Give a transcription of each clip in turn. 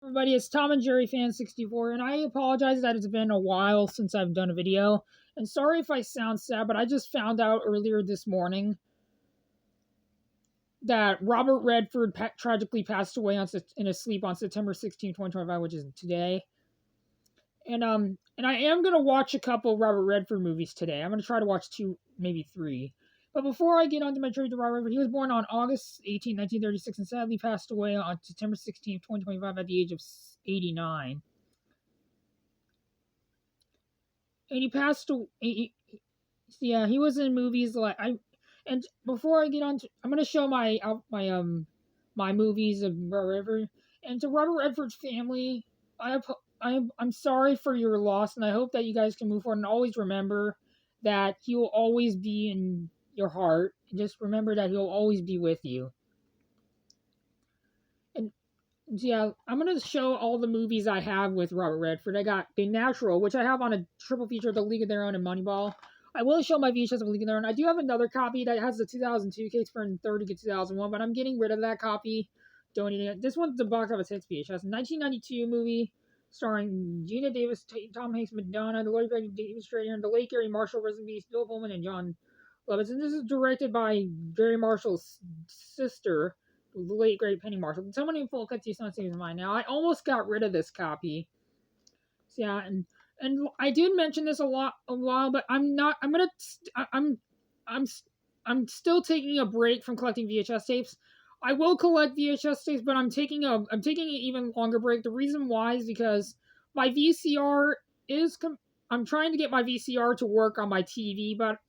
everybody? It's Tom and Jerry Fan 64, and I apologize that it's been a while since I've done a video. And sorry if I sound sad, but I just found out earlier this morning that Robert Redford tragically passed away in his sleep on September 16, 2025, which is today. And I am gonna watch a couple Robert Redford movies today. I'm gonna try to watch two, maybe three. But before I get on to my tribute to Robert Redford, he was born on August 18, 1936, and sadly passed away on September 16, 2025, at the age of 89. And he passed away. Yeah, he was in movies like I. And before I get on, I'm gonna show my movies of Robert Redford. And to Robert Redford's family, I'm sorry for your loss, and I hope that you guys can move forward and always remember that he will always be in your heart. And just remember that he'll always be with you. And yeah, I'm gonna show all the movies I have with Robert Redford. I got The Natural, which I have on a triple feature, The League of Their Own and Moneyball. I will show my VHS of League of Their Own. I do have another copy that has the 2002 case for 30 to 2001, but I'm getting rid of that copy, donating it. This one's the box office hits VHS. 1992 movie starring Gina Davis, Tom Hanks, Madonna, the late David Strader, and the late Gary Marshall, rest in peace, Bill Pullman, and John Lovitz. And this is directed by Gary Marshall's sister, the late great Penny Marshall. Someone named Full Cut These Songs mine now. I almost got rid of this copy. So yeah, and I did mention this a while, but I'm still taking a break from collecting VHS tapes. I will collect VHS tapes, but I'm taking an even longer break. The reason why is because my VCR I'm trying to get my VCR to work on my TV, but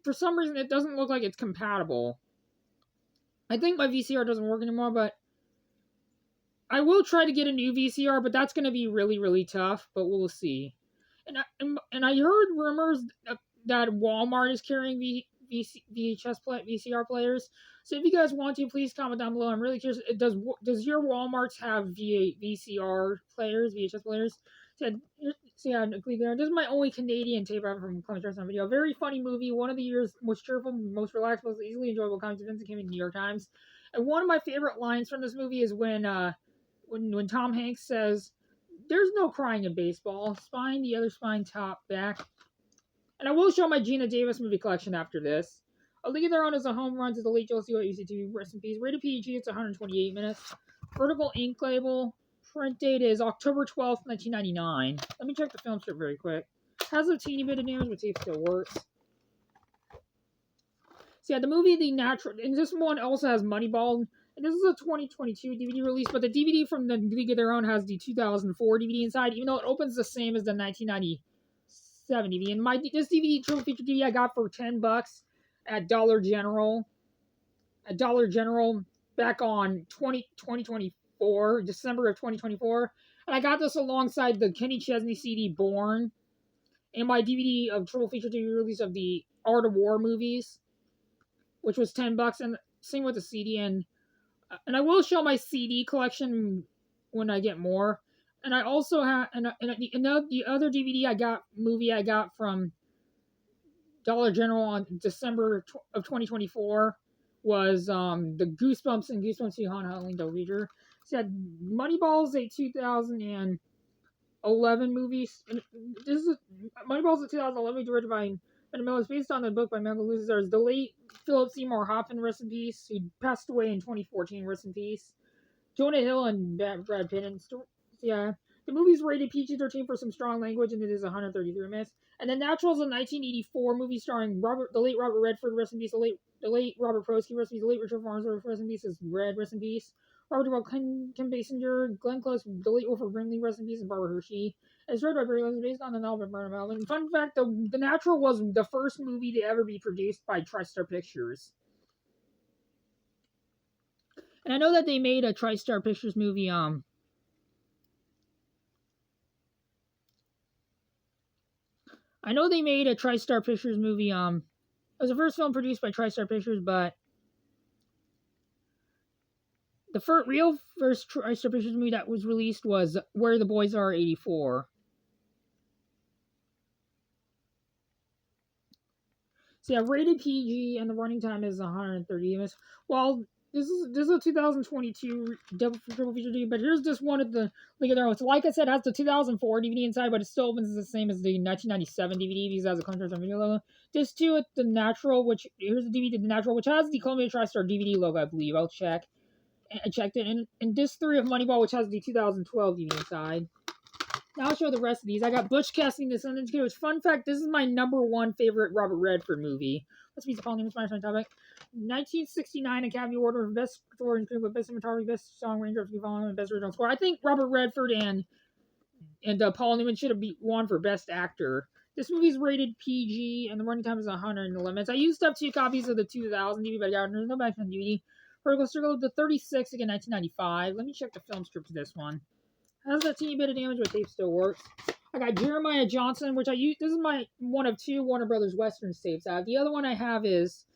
for some reason it doesn't look like it's compatible. I think my VCR doesn't work anymore, but I will try to get a new VCR, but that's going to be really, really tough, but we'll see. And I heard rumors that Walmart is carrying VCR players. So if you guys want to, please comment down below. I'm really curious. Does your Walmarts have VCR players, VHS players? So yeah, this is my only Canadian tape ever from Clemens Johnson video. Very funny movie. One of the year's most cheerful, most relaxed, most easily enjoyable comics events that came in the New York Times. And one of my favorite lines from this movie is when Tom Hanks says, "There's no crying in baseball. Spine, the other spine, top, back." And I will show my Gina Davis movie collection after this. A League of Their Own is a home run to the late Joe Stewart UC2. Rest in peace. Rated PG, it's 128 minutes. Vertical ink label. Print date is October 12th, 1999. Let me check the film strip very quick. Has a teeny bit of damage, but see if it still works. So yeah, the movie The Natural, and this one also has Moneyball. And this is a 2022 DVD release, but the DVD from the League of Their Own has the 2004 DVD inside, even though it opens the same as the 1997 DVD. And this DVD, triple feature DVD, I got for $10 at Dollar General. At Dollar General back on 2024, December of 2024. And I got this alongside the Kenny Chesney CD Born and my DVD of triple feature DVD release of the Art of War movies, which was $10. And same with the CD. And I will show my CD collection when I get more. And I also have the other DVD movie I got from Dollar General on December of 2024 was the Goosebumps and Goosebumps Beyond Halloween Double Feature. So yeah, Moneyball's a 2011 movie. And Moneyball's a 2011 directed by Ben Miller. It's based on the book by Michael Lewis. There's the late Philip Seymour Hoffman, rest in peace, who passed away in 2014, rest in peace. Jonah Hill and Brad Pitt. And yeah, the movie's rated PG-13 for some strong language, and it is 133 minutes. And The Natural is a 1984 movie starring the late Robert Redford, rest in peace, the late Robert Prosky, rest in peace, the late Richard Farnsworth, rest in peace, is Red, rest in peace, Robert Duvall, Kim Basinger, Glenn Close, the late Wilford Brimley, rest in peace, and Barbara Hershey. It's directed by Barry Lewis, based on the novel by Bernard Melvin. Fun fact, the Natural was the first movie to ever be produced by TriStar Pictures. And I know that they made a TriStar Pictures movie, I know they made a TriStar Pictures movie, it was the first film produced by TriStar Pictures, but the first TriStar Pictures movie that was released was Where the Boys Are, 84. So yeah, rated PG, and the running time is 130 minutes. While this is a 2022 double triple feature DVD, but here's just one of the League of Their Own. So like I said, it has the 2004 DVD inside, but it still opens the same as the 1997 DVD because it has a contrast on video logo. Disc 2 with the natural, which here's the DVD, the natural, which has the Columbia TriStar DVD logo, I believe. I'll check. I checked it, and disc 3 of Moneyball, which has the 2012 DVD inside. Now I'll show the rest of these. I got Butch Cassidy and the Sundance Kid, which, fun fact, this is my #1 favorite Robert Redford movie. Let's meet the following inspired topic. 1969 Academy Award for Best Score and Best Cinematography, Best Song Ranger, and Best Original Score. I think Robert Redford and Paul Newman should have won for Best Actor. This movie is rated PG, and the running time is 100 in the limits. I used up 2 copies of the 2000 DVD, but there's no back on DVD. Vertical Circle, the 36, again, 1995. Let me check the film script of this one. Has that teeny bit of damage, but tape still works. I got Jeremiah Johnson, which I use. This is my one of 2 Warner Brothers Westerns tapes I have. The other one I have is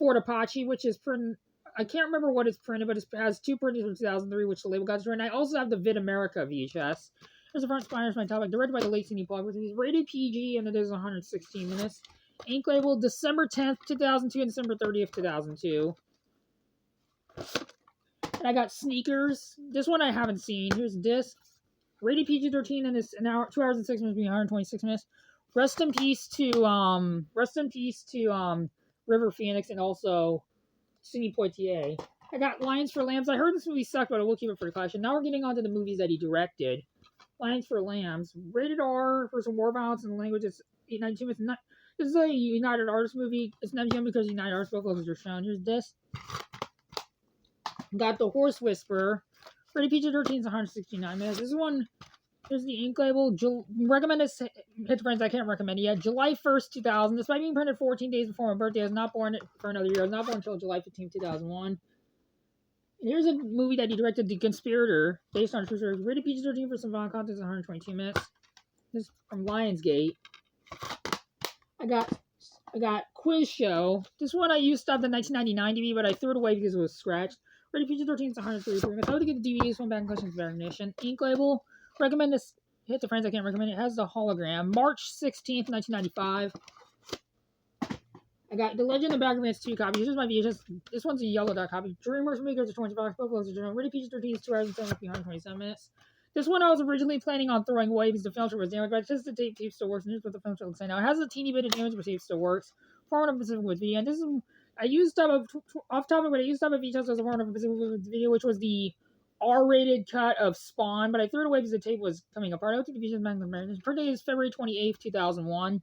Fort Apache, which is printed. I can't remember what it's printed, but it has 2 printed from 2003, which the label got to. And I also have the Vid America VHS. There's the front spine, my topic. Directed by the late Sidney Pollack, which is rated PG, and it is 116 minutes. Ink label December 10th, 2002, and December 30th, 2002. And I got Sneakers. This one I haven't seen. Here's a disc. Rated PG-13, and it's an hour, 2 hours and 6 minutes, 126 minutes. Rest in peace to River Phoenix and also Sidney Poitier. I got Lions for Lambs. I heard this movie sucked, but I will keep it for the collection. Now we're getting on to the movies that he directed. Lions for Lambs. Rated R for some war violence and language. It's 892 minutes. This is a United Artists movie. It's not young because United Artists both logos are shown. Here's this. Got The Horse Whisperer. Rated PG-13 is 169 minutes. This one, here's the ink label. Recommend this hit to friends. I can't recommend it yet. July 1st, 2000. Despite being printed 14 days before my birthday, I was not born for another year. I was not born until July 15th, 2001. And here's a movie that he directed, The Conspirator, based on a true story. Rated PG-13 for some violent content, 122 minutes. This is from Lionsgate. I got Quiz Show. This one I used to have the 1999 DVD, but I threw it away because it was scratched. Rated PG-13 is 133 minutes. I would get the DVDs from back in questions variation. Ink label. Recommend this hit to friends. I can't recommend it. It has the hologram. March 16th, 1995. I got The Legend of Bagger Vance 2 copies. This is my VHS. This one's a yellow dot copy. DreamWorks Makers are 25. Both loads of journal. Rated PG-13 is 2 hours and 127 minutes. This one I was originally planning on throwing away because the film strip was damaged, but just the tape still works. And here's what the film strip looks like now. It has a teeny bit of damage, but tape still works. Foreign Pacific Woods video. And this is, I used up off topic, but I used up a VHS as a Foreign Pacific Woods video, which was the R-rated cut of Spawn, but I threw it away because the tape was coming apart. I don't think the VHS back in the printed is February 28th, 2001.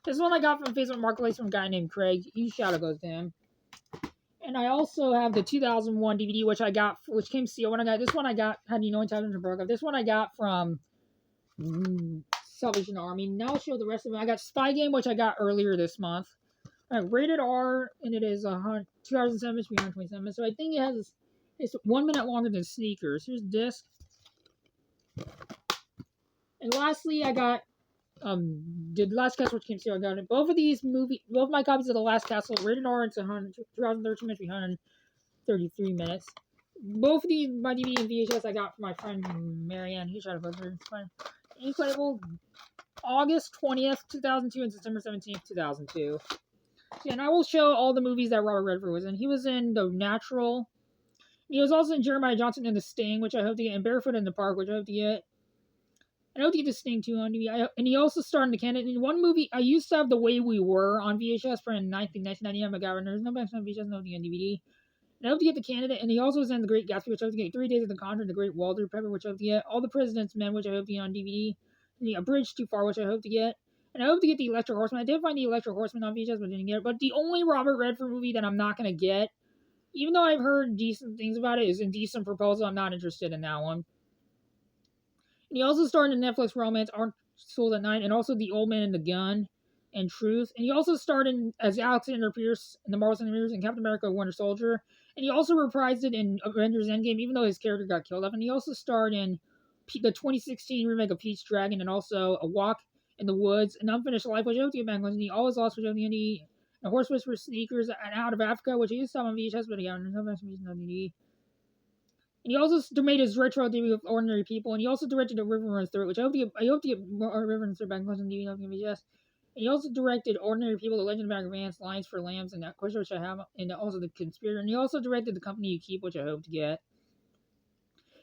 This one I got from Facebook Marketplace from a guy named Craig. Huge shout out goes to him. And I also have the 2001 DVD, which came sealed when I got. This one I got, had you know, in time to broke up. This one I got from Salvation Army. Now I'll show the rest of them. I got Spy Game, which I got earlier this month. Rated R, and it is 2 hours and 7 minutes, 327 minutes. So I think it's 1 minute longer than Sneakers. Here's the disc. And lastly, I got The Last Castle, which came sealed. I got it. Both my copies of The Last Castle, rated R, it's 2013 minutes, 333 minutes. Both of these, my DVD and VHS, I got from my friend Marianne. He tried to post it. It's fine. Ink label, August 20th, 2002, and September 17th, 2002. Yeah, and I will show all the movies that Robert Redford was in. He was in The Natural. He was also in Jeremiah Johnson in The Sting, which I hope to get, and Barefoot in the Park, which I hope to get. I hope to get The Sting too on DVD. And he also starred in The Candidate. In one movie, I used to have The Way We Were on VHS for 1999. I got it. There's no back on VHS, no on DVD. And I hope to get The Candidate. And he also was in The Great Gatsby, which I hope to get. 3 Days of the Conjuring, The Great Walter Pepper, which I hope to get. All the President's Men, which I hope to get on DVD. And A Bridge Too Far, which I hope to get. And I hope to get The Electric Horseman. I did find The Electric Horseman on VHS, but didn't get it. But the only Robert Redford movie that I'm not going to get, even though I've heard decent things about it, is Indecent Proposal. I'm not interested in that one. And he also starred in Netflix romance Aren't Sold at Night, and also The Old Man and the Gun, and Truth. And he also starred in as Alexander Pierce in The Marvel Cinematic and Captain America: Winter Soldier. And he also reprised it in Avengers Endgame, even though his character got killed off. And he also starred in the 2016 remake of Pete's Dragon, and also A Walk in the Woods, An Unfinished Life, which I hope to get back on. He always lost, which I hope to get. A Horse Whisperer, Sneakers, and Out of Africa, which he used to have on VHS, but again, there's no reason on DVD. And he also made his retro debut with Ordinary People, and he also directed A River Runs Through It, which I hope to get more River Runs Through It back on DVD, VHS. He also directed Ordinary People, The Legend of Bagger Vance, Lions for Lambs, and that question which I have, and also The Conspirator. And he also directed The Company You Keep, which I hope to get.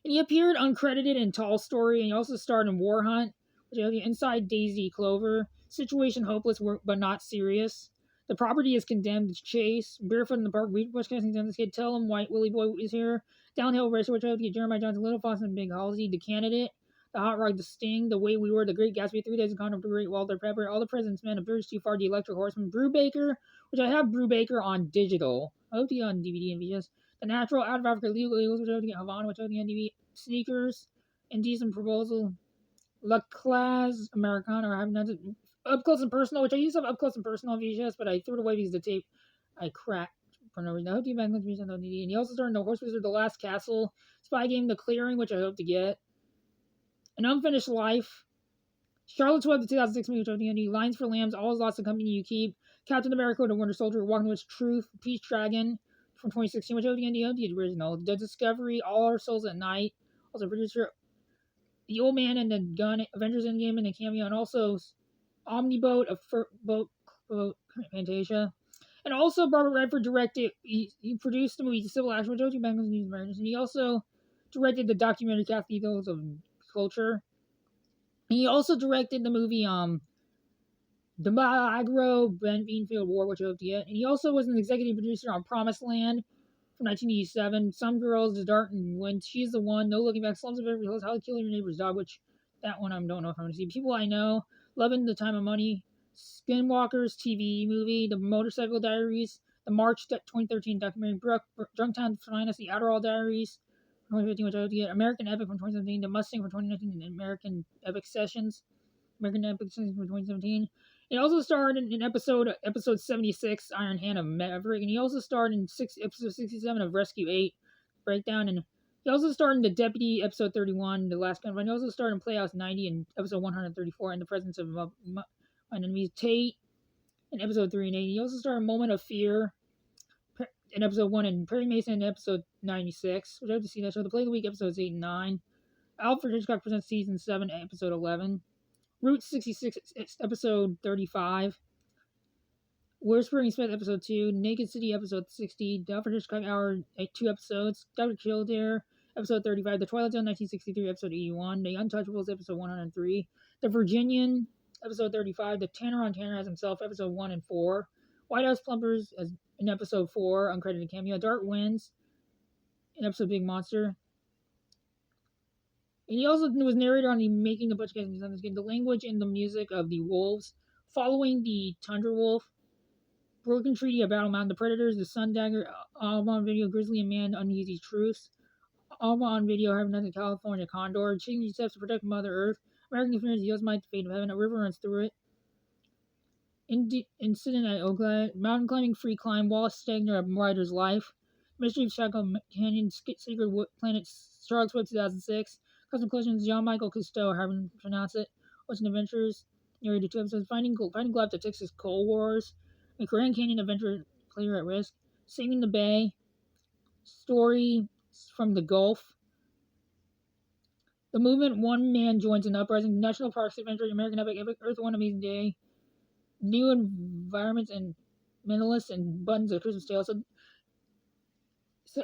And he appeared uncredited in Tall Story, and he also starred in War Hunt, which I hope Inside Daisy Clover, Situation Hopeless but Not Serious. The Property is Condemned, Chase, Barefoot in the Park, Weed Bush Casting Down this Kid, Tell Him White Willie Boy is Here, Downhill Racer, which I hope to get Jeremiah Johnson, Little Fox and Big Halsey, The Candidate, The Hot Rod, The Sting, The Way We Were, The Great Gatsby, 3 Days of Condom, The Great Walter Pepper, All the President's Men, A Bridge Too Far, The Electric Horseman, Brubaker, which I have Brubaker on digital. I hope to get on DVD and VHS. The Natural, Out of Africa, Legal Eagles, which I hope to get Havana, which I hope to get on DVD. Sneakers, Indecent Proposal, La Classe Americana, or I haven't done it. Up Close and Personal, which I used to have Up Close and Personal on VHS, but I threw it away because the tape I cracked for no reason. I hope you back on DVD. And he also started in The Horse Wizard, The Last Castle, Spy Game, The Clearing, which I hope to get. An Unfinished Life, Charlotte's Web, the 2006 movie, which I hope to get. Lines for Lambs, All Is Lost, The Company You Keep, Captain America, The Winter Soldier, Walking with Truth, Peace Dragon from 2016, which I hope to get. The original, The Discovery, All Our Souls at Night. Also producer The Old Man and the Gun, Avengers Endgame and the cameo, and also Omniboat, boat Fantasia. And also Robert Redford directed, he produced the movie Civil Action, which OG Bengals News Americans, and he also directed the documentary Cathedrals of Culture. And he also directed the movie The Milagro Ben Beanfield War, which I hope to get. And he also was an executive producer on Promised Land from 1987, Some Girls, The Dark and When She's the One, No Looking Back, Slums of Beverly Hills, How to Kill Your Neighbor's Dog, which that one I don't know if I'm going to see. People I Know, Loving the Time of Money, Skinwalkers TV movie, The Motorcycle Diaries, the March 2013 documentary, Drunktown Finest, The Adderall Diaries, 2015, which I hope to get, American Epic from 2017, The Mustang from 2019, and American Epic Sessions from 2017. He also starred in episode 76, Iron Hand of Maverick, and he also starred in episode 67 of Rescue 8, Breakdown, and he also starred in The Deputy, episode 31, The Last Gun. He also starred in Playhouse 90 and episode 134, In the Presence of My Enemies, Tate, in episode 3 and 8. He also starred in Moment of Fear in episode 1, and Perry Mason in episode 96, which I have to see that show. The Play of the Week, episodes 8 and 9. Alfred Hitchcock Presents Season 7, episode 11. Route 66, episode 35. Whispering Smith, episode 2. Naked City, episode 60. The Alfred Hitchcock Hour, 2 episodes. Dr. Kildare, episode 35. The Twilight Zone, 1963, episode 81. The Untouchables, episode 103. The Virginian, episode 35. The Tanner on Tanner as Himself, episode 1 and 4. White House Plumbers, in episode 4, uncredited cameo. Dark Winds, in episode Big Monster. And he also was narrator on the Making the Butch Cassidy Sons Game, The Language and the Music of the Wolves, Following the Tundra Wolf, Broken Treaty of Battle Mountain, The Predators, The Sun Dagger, Alma on Video, Grizzly and Man, Uneasy Truce, Alma on Video, Having Nothing, California Condor, Changing Steps to Protect Mother Earth, American Experience, Yosemite, The Fate of Heaven, A River Runs Through It, Incident at Oakland, Mountain Climbing, Free Climb, Wallace Stegner, A Rider's Life, Mystery of Chaco Canyon, Secret Planet, Charlotte's Web 2006, Custom Collections, John Michael Cousteau, however you pronounce it, Ocean Adventures, narrated 2 episodes, Finding Glove, The Texas Coal Wars, The Grand Canyon Adventure, Clear at Risk, Saving the Bay, Story from the Gulf, The Movement, One Man Joins an Uprising, National Parks Adventure, American Epic, Earth One Amazing Day, New Environments and Mentalists, and Buttons of Christmas Tale. So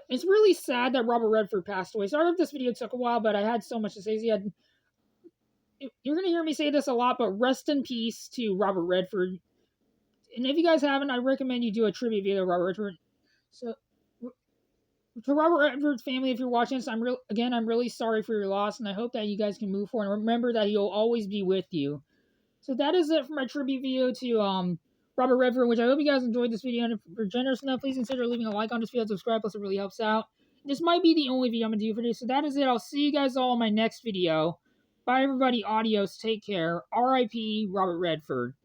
it's really sad that Robert Redford passed away. Sorry if this video took a while, but I had so much to say. You're going to hear me say this a lot, but rest in peace to Robert Redford. And if you guys haven't, I recommend you do a tribute video to Robert Redford. So, to Robert Redford's family, if you're watching this, I'm really sorry for your loss, and I hope that you guys can move forward. And remember that he'll always be with you. So that is it for my tribute video to Robert Redford, which I hope you guys enjoyed this video. And if you're generous enough, please consider leaving a like on this video, subscribe, plus it really helps out. This might be the only video I'm going to do for today. So that is it. I'll see you guys all in my next video. Bye, everybody. Adios. Take care. R.I.P. Robert Redford.